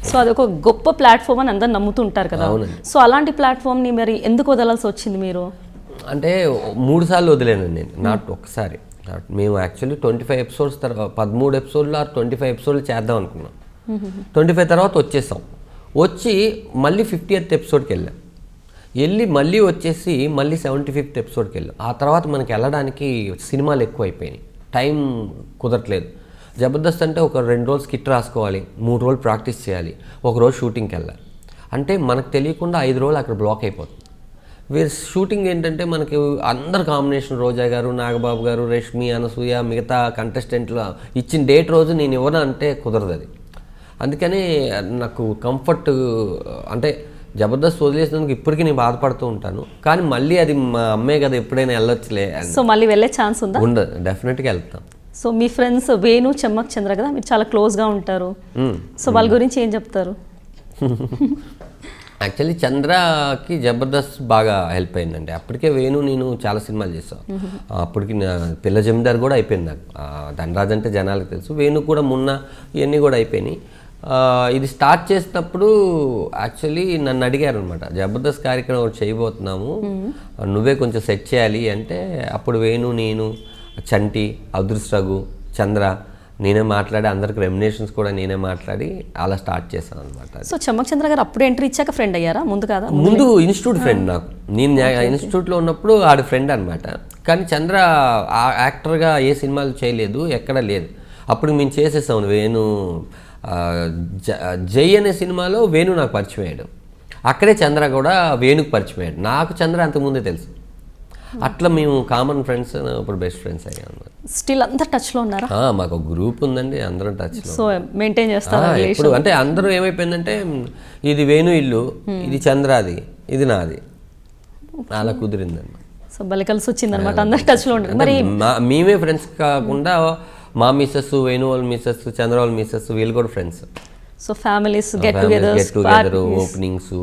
So అదొక గొప్ప platform అని అందరు నమ్ముతుంటారు కదా. సో అలాంటి ప్లాట్ఫామ్ని మరి ఎందుకు వదలాల్సి వచ్చింది మీరు? అంటే 3 సార్లు వదిలేనండి నేను, నాట్ ఒక్కసారి. మేము యాక్చువల్లీ 25 ఎపిసోడ్స్ తర్వాత 13 ఎపిసోడ్లు 25 ఎపిసోడ్లు చేద్దాం అనుకున్నాం. 25 తర్వాత వచ్చేసాం. వచ్చి మళ్ళీ 50th ఎపిసోడ్కి వెళ్ళి మళ్ళీ వచ్చేసి మళ్ళీ 75th ఎపిసోడ్కి వెళ్ళాం. ఆ తర్వాత మనకి వెళ్ళడానికి సినిమాలు ఎక్కువ అయిపోయినాయి, టైం కుదరట్లేదు. జబర్దస్త్ అంటే ఒక 2 రోజులు స్కిట్ రాసుకోవాలి, 3 రోజులు ప్రాక్టీస్ చేయాలి, ఒక రోజు షూటింగ్కి వెళ్ళాలి. అంటే మనకు తెలియకుండా 5 రోజులు అక్కడ బ్లాక్ అయిపోతుంది. వీరి షూటింగ్ ఏంటంటే మనకి అందరు కాంబినేషన్, రోజా గారు, నాగబాబు గారు, రష్మి, అనసూయ, మిగతా కంటెస్టెంట్లు ఇచ్చిన డేట్ రోజు నేను ఇవ్వను అంటే కుదరదు అది. అందుకని నాకు కంఫర్ట్ అంటే జబర్దస్త్ వదిలేసినందుకు ఇప్పటికీ నేను బాధపడుతూ ఉంటాను. కానీ మళ్ళీ అది మా అమ్మే కదా, ఎప్పుడైనా వెళ్ళొచ్చులే. సో మళ్ళీ వెళ్ళే ఛాన్స్ ఉందా? ఉండదు, డెఫినెట్గా వెళ్తాం. సో మీ ఫ్రెండ్స్ వేణు, చెమ్మక్ చంద్ర కదా, మీరు చాలా క్లోజ్గా ఉంటారు. సో వాళ్ళ గురించి ఏం చెప్తారు? యాక్చువల్లీ చంద్రకి జబర్దస్త్ బాగా హెల్ప్ అయిందండి. అప్పటికే వేణు నేను చాలా సినిమాలు చేసాం. అప్పటికి పిల్ల జమీదార్ కూడా అయిపోయింది నాకు. ధనరాజ్ అంటే జనాలకు తెలుసు. వేణు కూడా మొన్న ఇవన్నీ కూడా అయిపోయినాయి. ఇది స్టార్ట్ చేసినప్పుడు యాక్చువల్లీ నన్ను అడిగారు అనమాట, జబర్దస్త్ కార్యక్రమం ఒకటి చేయబోతున్నాము, నువ్వే కొంచెం సెట్ చేయాలి అంటే, అప్పుడు వేణు, నేను, చంటి, అదృష్ట రఘు, చంద్ర నేనే మాట్లాడి, అందరికి రెమ్యునేషన్స్ కూడా నేనే మాట్లాడి అలా స్టార్ట్ చేశాను అనమాట. సో చెమ్మక్ చంద్ర గారు అప్పుడు ఎంట్రీ ఇచ్చాక ఫ్రెండ్ అయ్యారా? ముందు కాదా? ముందు ఇన్స్టిట్యూట్ ఫ్రెండ్ నాకు. నేను ఇన్స్టిట్యూట్లో ఉన్నప్పుడు ఆడి ఫ్రెండ్ అనమాట. కానీ చంద్ర యాక్టర్గా ఏ సినిమాలు చేయలేదు, ఎక్కడ లేదు. అప్పుడు మేము చేసేసాం. వేణు జై అనే సినిమాలో వేణు నాకు పరిచయం అయ్యాడు. అక్కడే చంద్ర కూడా వేణుకు పరిచయం అయ్యాడు. నాకు చంద్ర అంతకుముందే తెలుసు. అట్లా మేము కామన్ ఫ్రెండ్స్, ఇప్పుడు బెస్ట్ ఫ్రెండ్స్ అయ్యాం అన్నమాట. స్టిల్ అందరు టచ్లో ఉన్నారా? మాకు ఒక గ్రూప్ ఉందండి, అందరం టచ్లో. సో మెయింటైన్ చేస్తారా ఇప్పుడు? అంటే అందరూ ఏమైపోయిందంటే, ఇది వేణు ఇల్లు, ఇది చంద్రది, ఇది నాది, అలా కుదిరిందండి. సో భలే కలిసి వచ్చిందనమాట, అందరు టచ్లో ఉంటారు. మరి మేమే ఫ్రెండ్స్ కాకుండా మా మిస్సెస్, వేణు వాళ్ళ మిస్సెస్, చంద్ర వాళ్ళ మిస్సెస్, వీళ్ళు కూడా friends. So families get together, openings,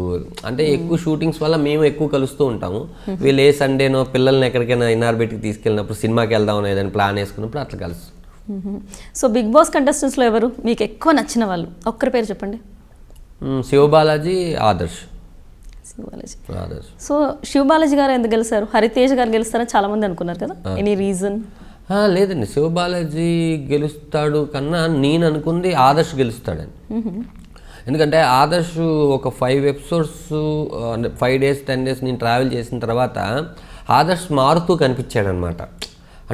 అంటే ఎక్కువ షూటింగ్స్ వల్ల మేము ఎక్కువ కలుస్తూ ఉంటాము. వీళ్ళు ఏ సండేనో పిల్లల్ని ఎక్కడికైనా ఇన్నార్బెట్కి తీసుకెళ్ళినప్పుడు, సినిమాకి వెళ్దాం ఏదైనా ప్లాన్ వేసుకున్నప్పుడు అట్లా కలుసు. సో బిగ్ బాస్ కంటెస్టెంట్స్లో ఎవరు మీకు ఎక్కువ నచ్చిన వాళ్ళు? ఒక్కరి పేరు చెప్పండి. శివబాలాజీ, ఆదర్శ్. శివబాలాజీ. సో శివబాలాజీ గారు ఎందుకు గెలిచారు? హరితేజ్ గారు గెలుస్తారని చాలా మంది అనుకున్నారు కదా, ఎనీ రీజన్? లేదండి, శివబాలాజీ గెలుస్తాడు కన్నా నేను అనుకుంది ఆదర్శ్ గెలుస్తాడని. ఎందుకంటే ఆదర్శ్ ఒక 5 ఎపిసోడ్స్, 5 days 10 days నేను ట్రావెల్ చేసిన తర్వాత ఆదర్శ్ మారుతూ కనిపించాడు అనమాట.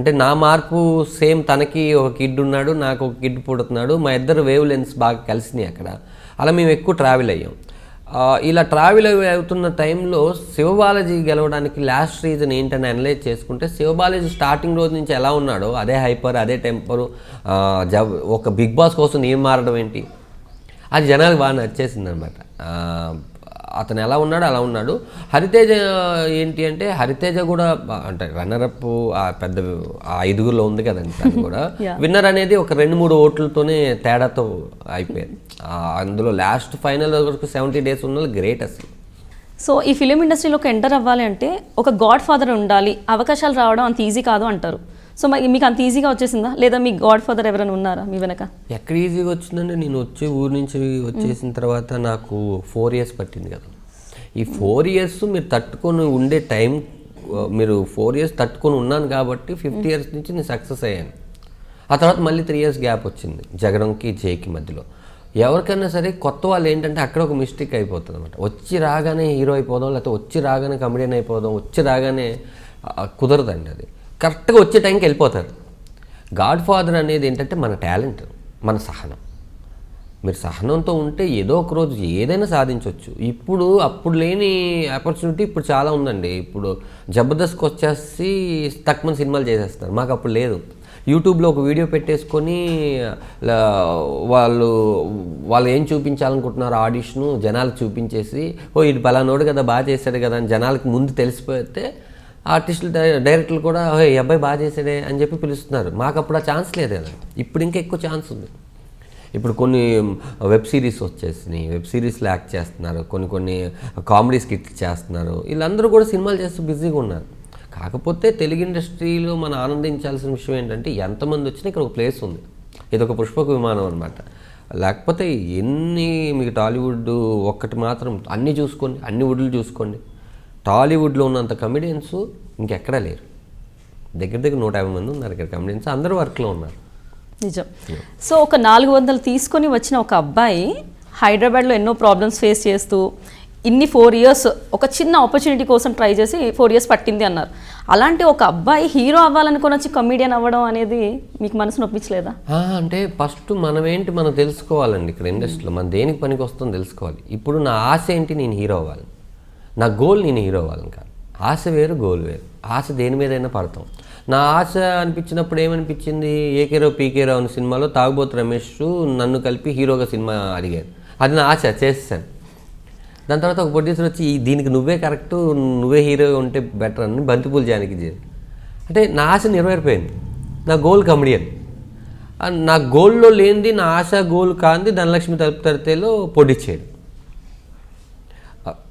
అంటే నా మార్పు సేమ్, తనకి ఒక కిడ్ ఉన్నాడు, నాకు ఒక కిడ్ పుడుతున్నాడు, మా ఇద్దరు వేవ్ లెన్స్ బాగా కలిసినాయి అక్కడ. అలా మేము ఎక్కువ ట్రావెల్ అయ్యాం. ఇలా ట్రావెల్ అవుతున్న టైంలో శివబాలాజీ గెలవడానికి లాస్ట్ రీజన్ ఏంటని అనలైజ్ చేసుకుంటే, శివబాలాజీ స్టార్టింగ్ రోజు నుంచి ఎలా ఉన్నాడో అదే హైపర్, అదే టెంపరు, ఒక బిగ్ బాస్ కోసం ఏం మారడం ఏంటి, అది జనాలకు బాగా నచ్చేసింది అనమాట. అతను ఎలా ఉన్నాడో అలా ఉన్నాడు. హరితేజ ఏంటి అంటే, హరితేజ కూడా అంటే రన్నరప్ పెద్ద 5గురిలో ఉంది కదండి. తను కూడా విన్నర్ అనేది ఒక 2-3 ఓట్లతోనే తేడాతో అయిపోయారు. అందులో లాస్ట్ ఫైనల్ వరకు 70 days ఉన్న గ్రేట్ అసలు. సో ఈ ఫిలిం ఇండస్ట్రీలోకి ఎంటర్ అవ్వాలి అంటే ఒక గాడ్ ఫాదర్ ఉండాలి, అవకాశాలు రావడం అంత ఈజీ కాదు అంటారు. సో మీకు అంత ఈజీగా వచ్చేసిందా, లేదా మీ గాడ్ ఫాదర్ ఎవరైనా ఉన్నారా మీ వెనక? ఎక్కడ ఈజీగా వచ్చిందంటే, నేను వచ్చే ఊరు నుంచి వచ్చేసిన తర్వాత నాకు 4 years పట్టింది కదా. ఈ 4 years మీరు తట్టుకొని ఉండే టైం, మీరు 4 years తట్టుకొని ఉన్నాను కాబట్టి 50 years నుంచి నేను సక్సెస్ అయ్యాను. ఆ తర్వాత మళ్ళీ 3 years గ్యాప్ వచ్చింది జగడంకి జేకి మధ్యలో. ఎవరికైనా సరే కొత్త వాళ్ళు ఏంటంటే అక్కడ ఒక మిస్టేక్ అయిపోతుంది అనమాట. వచ్చి రాగానే హీరో అయిపోదాం, లేకపోతే వచ్చి రాగానే కమెడియన్ అయిపోదాం, వచ్చి రాగానే కుదరదండి. అది కరెక్ట్గా వచ్చే టైంకి వెళ్ళిపోతారు. గాడ్ ఫాదర్ అనేది ఏంటంటే మన టాలెంట్, మన సహనం. మీరు సహనంతో ఉంటే ఏదో ఒక రోజు ఏదైనా సాధించవచ్చు. అప్పుడు లేని ఆపర్చునిటీ ఇప్పుడు చాలా ఉందండి. ఇప్పుడు జబర్దస్త్కి వచ్చేసి తక్కువ సినిమాలు చేసేస్తారు, మాకు అప్పుడు లేదు. యూట్యూబ్లో ఒక వీడియో పెట్టేసుకొని వాళ్ళు ఏం చూపించాలనుకుంటున్నారు ఆడిషను జనాలకు చూపించేసి, ఇది పలానోడు కదా, బాగా చేశాడు కదా అని జనాలకు ముందు తెలిసిపోతే ఆర్టిస్టులు, డైరెక్టర్లు కూడా ఈ అబ్బాయి బాగా చేశాడే అని చెప్పి పిలుస్తున్నారు. మాకు అప్పుడు ఆ ఛాన్స్ లేదు కదా. ఇప్పుడు ఇంకా ఎక్కువ ఛాన్స్ ఉంది. ఇప్పుడు కొన్ని వెబ్ సిరీస్ వచ్చేసినాయి, వెబ్ సిరీస్లో యాక్ట్ చేస్తున్నారు, కొన్ని కామెడీ స్కిట్స్ చేస్తున్నారు. వీళ్ళందరూ కూడా సినిమాలు చేస్తూ బిజీగా ఉన్నారు. కాకపోతే తెలుగు ఇండస్ట్రీలో మనం ఆనందించాల్సిన విషయం ఏంటంటే, ఎంతమంది వచ్చినా ఇక్కడ ఒక ప్లేస్ ఉంది. ఇది ఒక పుష్పక విమానం అనమాట. లేకపోతే ఎన్ని మీకు టాలీవుడ్ ఒక్కటి మాత్రం అన్నీ చూసుకోండి, అన్ని వుడ్లు చూసుకోండి, టాలీవుడ్లో ఉన్నంత కమెడియన్స్ ఇంకెక్కడా లేరు. దగ్గర 150 మంది ఉన్నారు ఇక్కడ కమెడియన్స్, అందరూ వర్క్లో ఉన్నారు. నిజం. సో ఒక 400 తీసుకొని వచ్చిన ఒక అబ్బాయి హైదరాబాద్లో ఎన్నో ప్రాబ్లమ్స్ ఫేస్ చేస్తూ ఇన్ని 4 ఇయర్స్ ఒక చిన్న ఆపర్చునిటీ కోసం ట్రై చేసి 4 ఇయర్స్ పట్టింది అన్నారు. అలాంటి ఒక అబ్బాయి హీరో అవ్వాలనుకొని వచ్చి కమెడియన్ అవ్వడం అనేది మీకు మనసు నొప్పించలేదా? అంటే ఫస్ట్ మనం తెలుసుకోవాలండి ఇక్కడ ఇండస్ట్రీలో మనం దేనికి పనికి వస్తుందో తెలుసుకోవాలి. ఇప్పుడు నా ఆశ ఏంటి, నేను హీరో అవ్వాలి, నా గోల్ నేను హీరో అవ్వాలని కాదు. ఆశ వేరు, గోల్ వేరు. ఆశ దేని మీదైనా పడతాం. నా ఆశ అనిపించినప్పుడు ఏమనిపించింది, ఏకేరో పీకేరో అనే సినిమాలో తాగుబోతు రమేష్ నన్ను కలిపి హీరోగా సినిమా అడిగారు. అది నా ఆశ, చేస్తాను. దాని తర్వాత ఒక ప్రొడ్యూసర్ వచ్చి దీనికి నువ్వే కరెక్టు, నువ్వే హీరో ఉంటే బెటర్ అని బంతిపూలు జానకి చేయాలి. అంటే నా ఆశ నెరవేరిపోయింది. నా గోల్ కమెడియన్. నా గోల్లో లేనిది, నా ఆశ గోల్ కాంది ధనలక్ష్మి తలుపు తడితేలో పొడిచ్చాడు.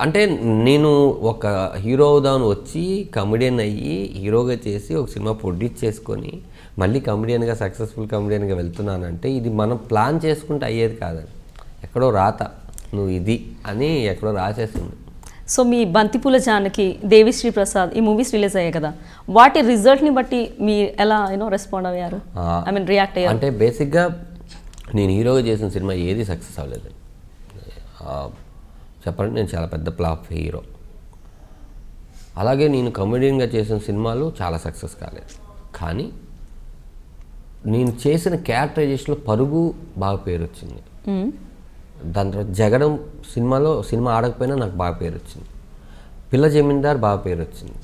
అంటే నేను ఒక హీరో అవుదామని వచ్చి కమెడియన్ అయ్యి హీరోగా చేసి ఒక సినిమా ప్రొడ్యూస్ చేసుకొని మళ్ళీ కమెడియన్గా సక్సెస్ఫుల్ కమెడియన్గా వెళ్తున్నానంటే ఇది మనం ప్లాన్ చేసుకుంటే అయ్యేది కాదండి. ఎక్కడో రాత నువ్వు ఇది అని ఎక్కడో రాసేస్తుంది. సో మీ బంతిపూల జానకి, దేవిశ్రీ ప్రసాద్ ఈ మూవీస్ రిలీజ్ అయ్యాయి కదా, వాటి రిజల్ట్ని బట్టి మీ ఎలా రెస్పాండ్ అయ్యారు, ఐ మీన్ రియాక్ట్ అయ్యారు? అంటే బేసిక్గా నేను హీరోగా చేసిన సినిమా ఏది సక్సెస్ అవ్వలేదు. చెప్పండి, నేను చాలా పెద్ద ఫ్లాప్ హీరో. అలాగే నేను కమెడియన్గా చేసిన సినిమాలు చాలా సక్సెస్ కాలేదు. కానీ నేను చేసిన క్యారెక్టరైజేషన్లో పరుగు బాగా పేరు వచ్చింది. దాని తర్వాత జగడం సినిమా ఆడకపోయినా నాకు బాగా పేరు వచ్చింది. పిల్ల జమీందార్ బాగా పేరు వచ్చింది.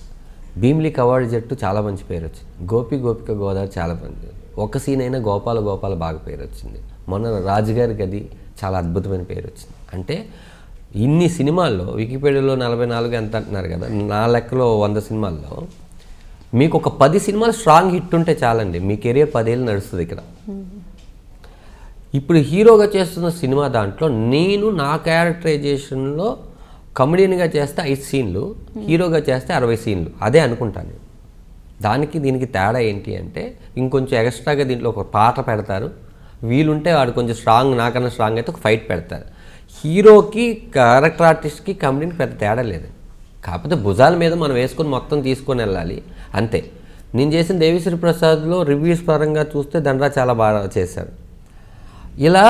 భీమిలి కవాడి జట్టు చాలా మంచి పేరు వచ్చింది. గోపిక గోదావరి చాలా మంచి, ఒక సీన్ అయినా గోపాల బాగా పేరు వచ్చింది. మొన్న రాజుగారి గది చాలా అద్భుతమైన పేరు వచ్చింది. అంటే ఇన్ని సినిమాల్లో వికీపీడియాలో 44 ఎంత అంటున్నారు కదా, నా లెక్కలో 100 సినిమాల్లో మీకు ఒక 10 సినిమాలు స్ట్రాంగ్ హిట్ ఉంటే చాలండి, మీ కెరియర్ 10 ఏళ్ళు నడుస్తుంది ఇక్కడ. ఇప్పుడు హీరోగా చేస్తున్న సినిమా దాంట్లో నేను నా క్యారెక్టరైజేషన్లో కమెడియన్గా చేస్తే 5 సీన్లు, హీరోగా చేస్తే 60 సీన్లు, అదే అనుకుంటాను. దానికి దీనికి తేడా ఏంటి అంటే ఇంకొంచెం ఎక్స్ట్రాగా దీంట్లో ఒక పాట పెడతారు, వీలుంటే వాడు కొంచెం స్ట్రాంగ్, నాకన్నా స్ట్రాంగ్ అయితే ఒక ఫైట్ పెడతారు. హీరోకి క్యారెక్టర్ ఆర్టిస్ట్కి కమెడీకి పెద్ద తేడా లేదు. కాకపోతే భుజాల మీద మనం వేసుకొని మొత్తం తీసుకొని వెళ్ళాలి అంతే. నేను చేసిన దేవిశ్రీ ప్రసాద్లో రివ్యూస్ పరంగా చూస్తే ధనరాజ్ చాలా బాగా చేశారు. ఇలా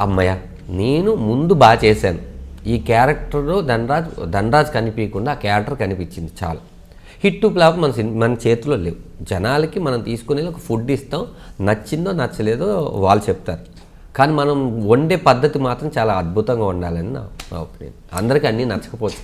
అమ్మయ్య నేను ముందు బాగా చేశాను, ఈ క్యారెక్టర్లో ధనరాజ్ కనిపించకుండా ఆ క్యారెక్టర్ కనిపించింది చాలు. హిట్ టు ఫ్లాప్ మన చేతిలో లేవు. జనాలకి మనం తీసుకుని ఒక ఫుడ్ ఇస్తాం, నచ్చిందో నచ్చలేదో వాళ్ళు చెప్తారు. కానీ మనం వండే పద్ధతి మాత్రం చాలా అద్భుతంగా ఉండాలని నా ఒపీనియన్. అందరికీ అన్నీ నచ్చకపోవచ్చు.